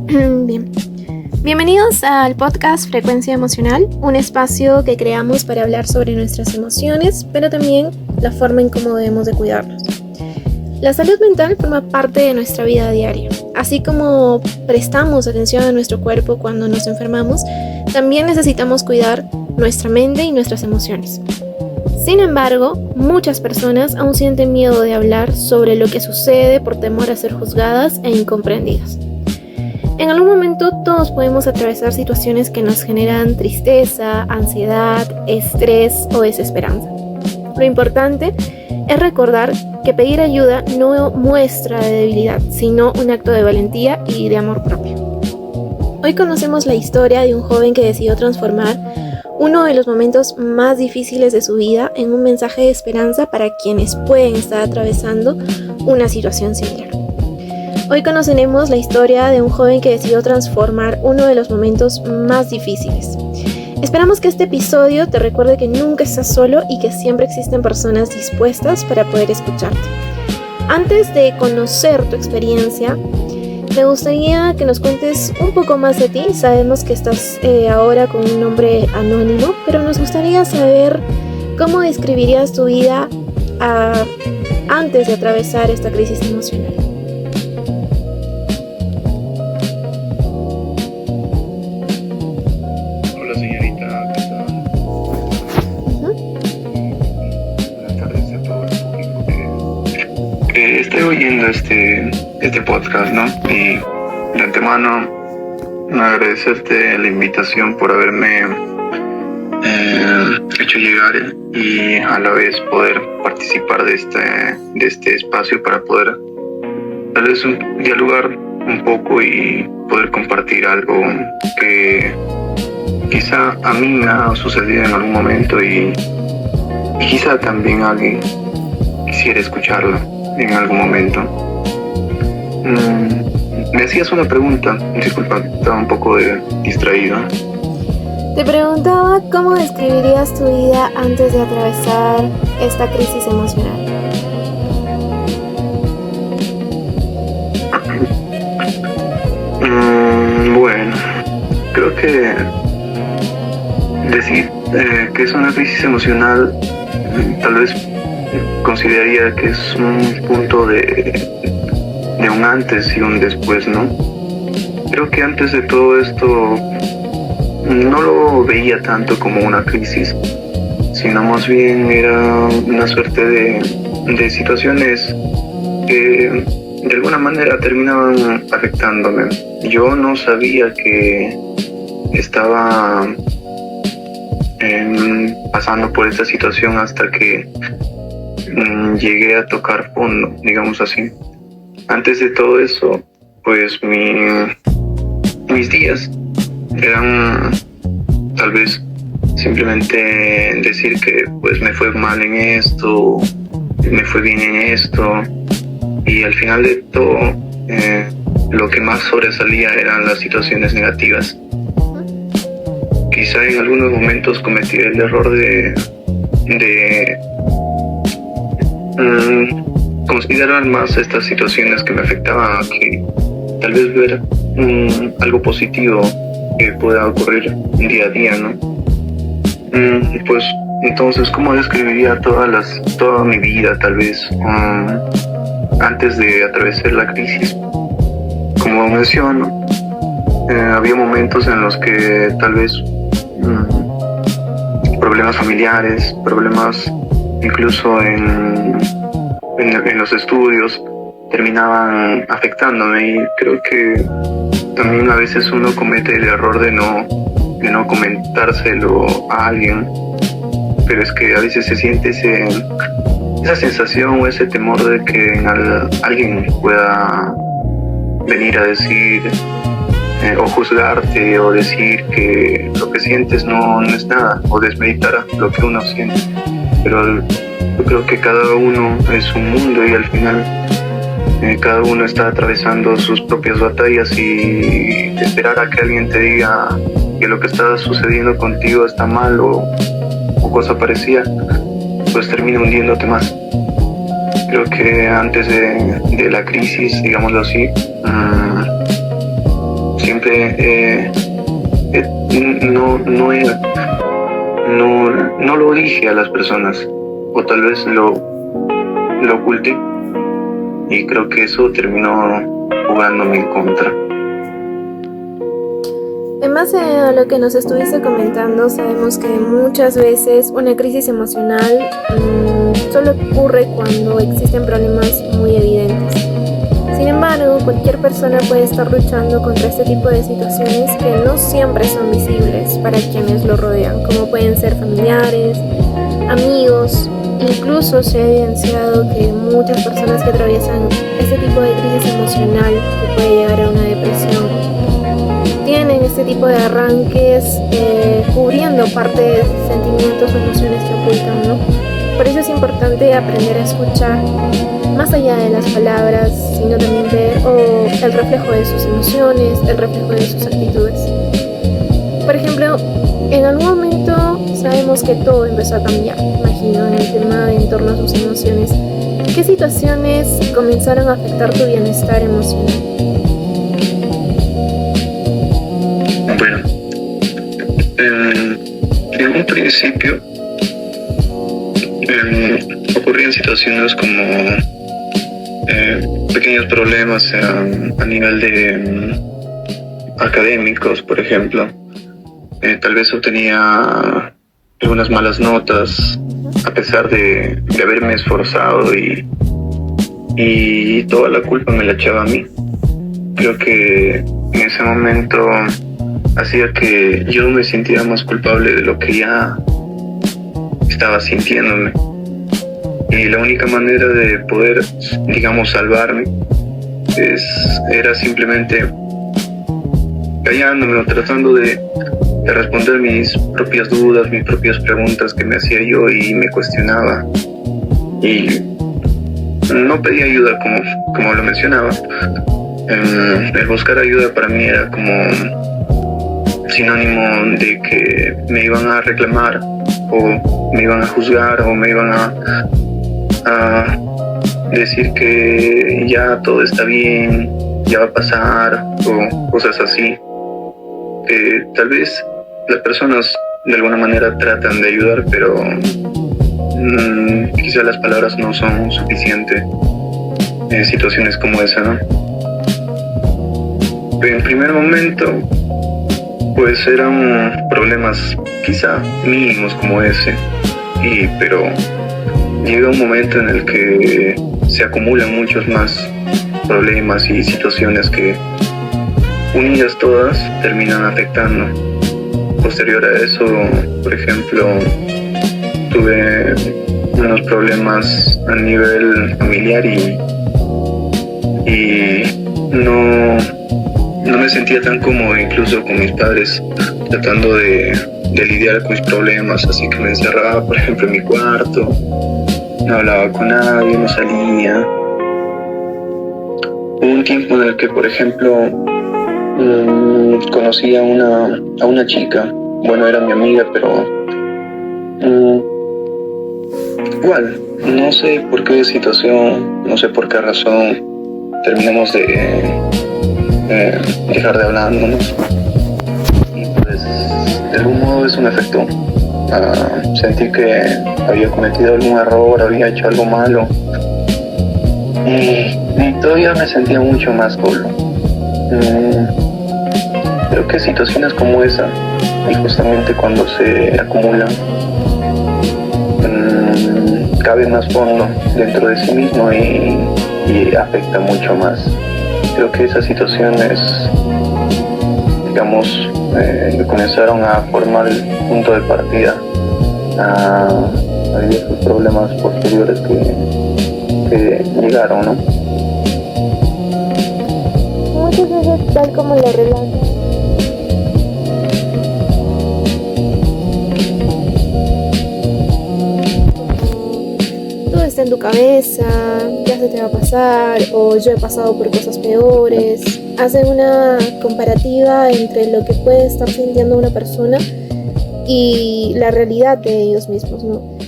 Bien. Bienvenidos al podcast Frecuencia Emocional, un espacio que creamos para hablar sobre nuestras emociones, pero también la forma en cómo debemos de cuidarnos. La salud mental forma parte de nuestra vida diaria. Así como prestamos atención a nuestro cuerpo cuando nos enfermamos, también necesitamos cuidar nuestra mente y nuestras emociones. Sin embargo, muchas personas aún sienten miedo de hablar sobre lo que sucede por temor a ser juzgadas e incomprendidas. En algún momento todos podemos atravesar situaciones que nos generan tristeza, ansiedad, estrés o desesperanza. Lo importante es recordar que pedir ayuda no muestra de debilidad, sino un acto de valentía y de amor propio. Hoy conocemos la historia de un joven que decidió transformar uno de los momentos más difíciles de su vida en un mensaje de esperanza para quienes pueden estar atravesando una situación similar. Hoy conoceremos la historia de un joven que decidió transformar uno de los momentos más difíciles. Esperamos que este episodio te recuerde que nunca estás solo y que siempre existen personas dispuestas para poder escucharte. Antes de conocer tu experiencia, me gustaría que nos cuentes un poco más de ti. Sabemos que estás ahora con un nombre anónimo, pero nos gustaría saber cómo describirías tu vida antes de atravesar esta crisis emocional. Hola señorita, ¿qué tal? Buenas tardes a todo el público que estoy oyendo este podcast, ¿no? Y de antemano agradecerte la invitación por haberme hecho llegar y a la vez poder participar de este espacio para poder tal vez dialogar un poco y poder compartir algo que quizá a mí me ha sucedido en algún momento y quizá también alguien quisiera escucharlo en algún momento. Me hacías una pregunta, disculpa, estaba un poco distraído. Te preguntaba cómo describirías tu vida antes de atravesar esta crisis emocional. Bueno, creo que decir que es una crisis emocional tal vez consideraría que es un punto de un antes y un después, ¿no? Creo que antes de todo esto no lo veía tanto como una crisis, sino más bien era una suerte de situaciones que de alguna manera terminaban afectándome. Yo no sabía que estaba pasando por esta situación hasta que llegué a tocar fondo, digamos así. Antes de todo eso, pues mis días eran tal vez simplemente decir que pues me fue mal en esto, me fue bien en esto, y al final de todo lo que más sobresalía eran las situaciones negativas. Quizá en algunos momentos cometí el error de considerar más estas situaciones que me afectaban que tal vez ver algo positivo que pueda ocurrir día a día, ¿no? Pues entonces, ¿cómo describiría toda mi vida tal vez antes de atravesar la crisis? Como menciono, había momentos en los que tal vez problemas familiares, problemas incluso en los estudios terminaban afectándome, y creo que también a veces uno comete el error de no comentárselo a alguien, pero es que a veces se siente esa sensación o ese temor de que alguien pueda venir a decir o juzgarte o decir que lo que sientes no es nada, o desmeditar lo que uno siente. Pero yo creo que cada uno es un mundo y al final cada uno está atravesando sus propias batallas, y esperar a que alguien te diga que lo que está sucediendo contigo está mal o cosa parecida, pues termina hundiéndote más. Creo que antes de la crisis, digámoslo así, sé, no lo dije a las personas, o tal vez lo oculté, y creo que eso terminó jugándome en contra. En base a lo que nos estuviste comentando, sabemos que muchas veces una crisis emocional solo ocurre cuando existen problemas muy evidentes. Sin embargo, cualquier persona puede estar luchando contra este tipo de situaciones que no siempre son visibles para quienes lo rodean, como pueden ser familiares, amigos. Incluso se ha evidenciado que muchas personas que atraviesan este tipo de crisis emocional, que puede llegar a una depresión, tienen este tipo de arranques cubriendo parte de sentimientos o emociones que ocultan, ¿no? Por eso es importante aprender a escuchar más allá de las palabras, sino también ver el reflejo de sus emociones, el reflejo de sus actitudes. Por ejemplo, en algún momento sabemos que todo empezó a cambiar, imagino, en el tema de en torno a sus emociones. ¿Qué situaciones comenzaron a afectar tu bienestar emocional? Bueno, en un principio ocurrían situaciones como pequeños problemas a nivel de académicos, por ejemplo. Tal vez obtenía algunas malas notas a pesar de haberme esforzado, y toda la culpa me la echaba a mí. Creo que en ese momento hacía que yo me sintiera más culpable de lo que ya estaba sintiéndome. Y la única manera de poder, digamos, salvarme era simplemente callándome o tratando de responder mis propias dudas, mis propias preguntas que me hacía yo y me cuestionaba. Y no pedía ayuda como lo mencionaba. El buscar ayuda para mí era como sinónimo de que me iban a reclamar, o me iban a juzgar, o me iban a decir que ya todo está bien, ya va a pasar, o cosas así. Tal vez las personas de alguna manera tratan de ayudar, pero quizá las palabras no son suficientes en situaciones como esa, ¿no? En primer momento, pues eran problemas quizá mínimos como ese, pero llega un momento en el que se acumulan muchos más problemas y situaciones que, unidas todas, terminan afectando. Posterior a eso, por ejemplo, tuve unos problemas a nivel familiar y no me sentía tan cómodo incluso con mis padres, tratando de lidiar con mis problemas, así que me encerraba, por ejemplo, en mi cuarto, no hablaba con nadie, no salía. Hubo un tiempo en el que, por ejemplo, conocí a una chica. Bueno, era mi amiga, pero igual, no sé por qué situación, no sé por qué razón, terminamos de dejar de hablarnos. Y pues, de algún modo eso me afectó. Sentí que había cometido algún error, había hecho algo malo. Y todavía me sentía mucho más solo. Creo que situaciones como esa, y justamente cuando se acumulan, cabe más fondo dentro de sí mismo y afecta mucho más. Creo que esas situaciones, digamos, comenzaron a formar el punto de partida a diversos problemas posteriores que llegaron, ¿no? Muchas veces, tal como lo relatan, todo está en tu cabeza, ya se te va a pasar, o yo he pasado por cosas peores. Hacen una comparativa entre lo que puede estar sintiendo una persona y la realidad de ellos mismos, ¿no?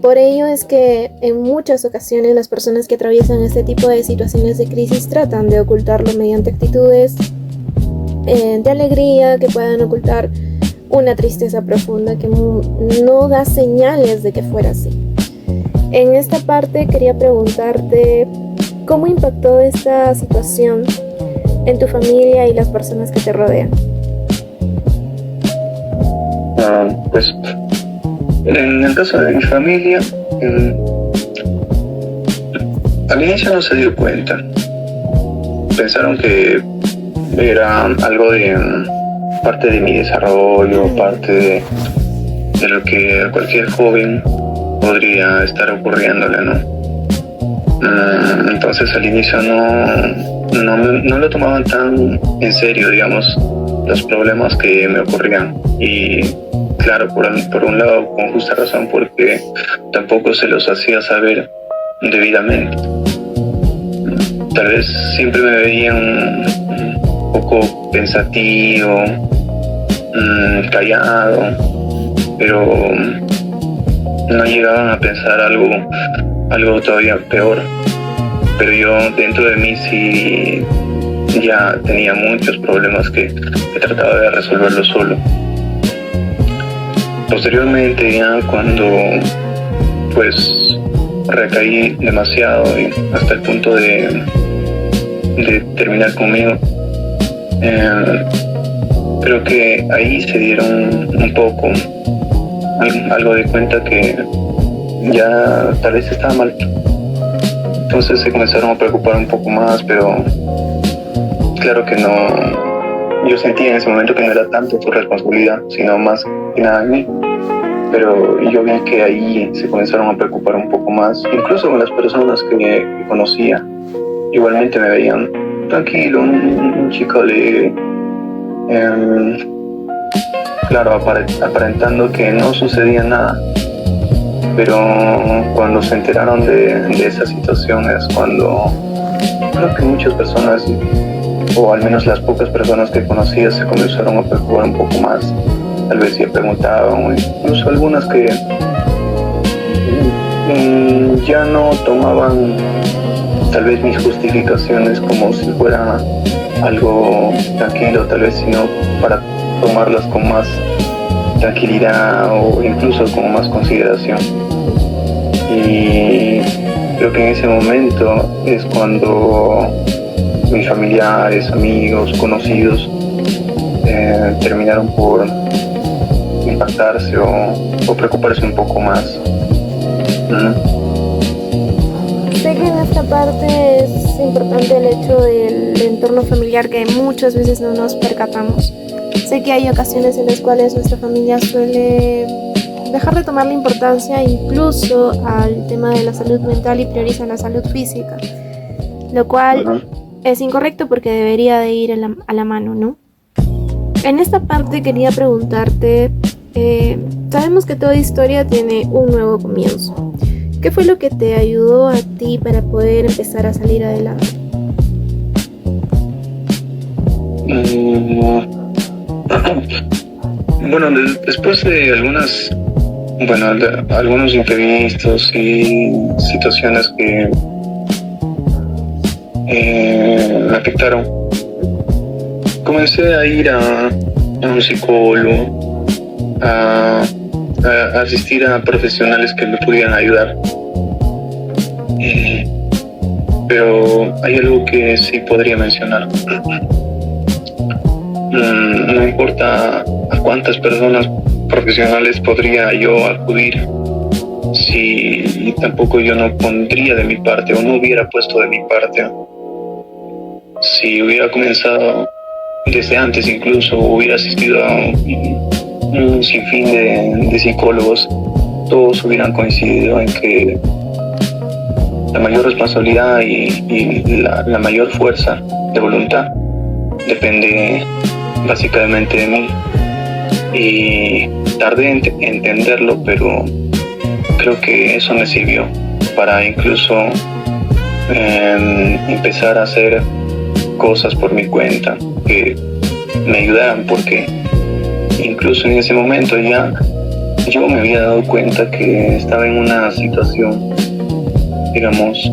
Por ello es que en muchas ocasiones las personas que atraviesan este tipo de situaciones de crisis tratan de ocultarlo mediante actitudes de alegría, que puedan ocultar una tristeza profunda que no da señales de que fuera así. En esta parte quería preguntarte cómo impactó esta situación en tu familia y las personas que te rodean. Pues en el caso de mi familia, al inicio no se dio cuenta. Pensaron que era algo de parte de mi desarrollo, parte de lo que a cualquier joven podría estar ocurriéndole, ¿no? Entonces al inicio no lo tomaban tan en serio, digamos, los problemas que me ocurrían. Y claro, por un lado, con justa razón, porque tampoco se los hacía saber debidamente. Tal vez siempre me veían un poco pensativo, callado, pero no llegaban a pensar algo todavía peor. Pero yo dentro de mí sí ya tenía muchos problemas que trataba de resolverlo solo. Posteriormente, ya cuando pues recaí demasiado y hasta el punto de terminar conmigo, creo que ahí se dieron un poco algo de cuenta que ya tal vez estaba mal. Entonces se comenzaron a preocupar un poco más, pero claro que no. Yo sentía en ese momento que no era tanto su responsabilidad, sino más que nada en mí. Pero yo vi que ahí se comenzaron a preocupar un poco más, incluso con las personas que conocía. Igualmente me veían tranquilo, un chico alegre, claro, aparentando que no sucedía nada. Pero cuando se enteraron de esa situación es cuando creo que muchas personas, o al menos las pocas personas que conocía, se comenzaron a preocupar un poco más. Tal vez ya preguntaban, o incluso algunas que ya no tomaban tal vez mis justificaciones como si fuera algo tranquilo, tal vez, sino para tomarlas con más tranquilidad o incluso con más consideración. Y creo que en ese momento es cuando mis familiares, amigos, conocidos terminaron por impactarse o preocuparse un poco más. Sé que en esta parte es importante el hecho del entorno familiar, que muchas veces no nos percatamos. Sé que hay ocasiones en las cuales nuestra familia suele dejar de tomarle importancia incluso al tema de la salud mental y prioriza la salud física, lo cual es incorrecto porque debería de ir a la mano, ¿no? En esta parte quería preguntarte, sabemos que toda historia tiene un nuevo comienzo. ¿Qué fue lo que te ayudó a ti para poder empezar a salir adelante? Bueno, después de algunos imprevistos y situaciones que me afectaron, comencé a ir a un psicólogo, a asistir a profesionales que me pudieran ayudar. Pero hay algo que sí podría mencionar. No importa a cuántas personas profesionales podría yo acudir, si tampoco yo no pondría de mi parte o no hubiera puesto de mi parte. Si hubiera comenzado desde antes, incluso hubiera asistido a un sinfín de psicólogos, todos hubieran coincidido en que la mayor responsabilidad y la mayor fuerza de voluntad depende básicamente de mí. Y tardé en entenderlo, pero creo que eso me sirvió para incluso empezar a hacer cosas por mi cuenta que me ayudaran, porque incluso en ese momento ya yo me había dado cuenta que estaba en una situación, digamos,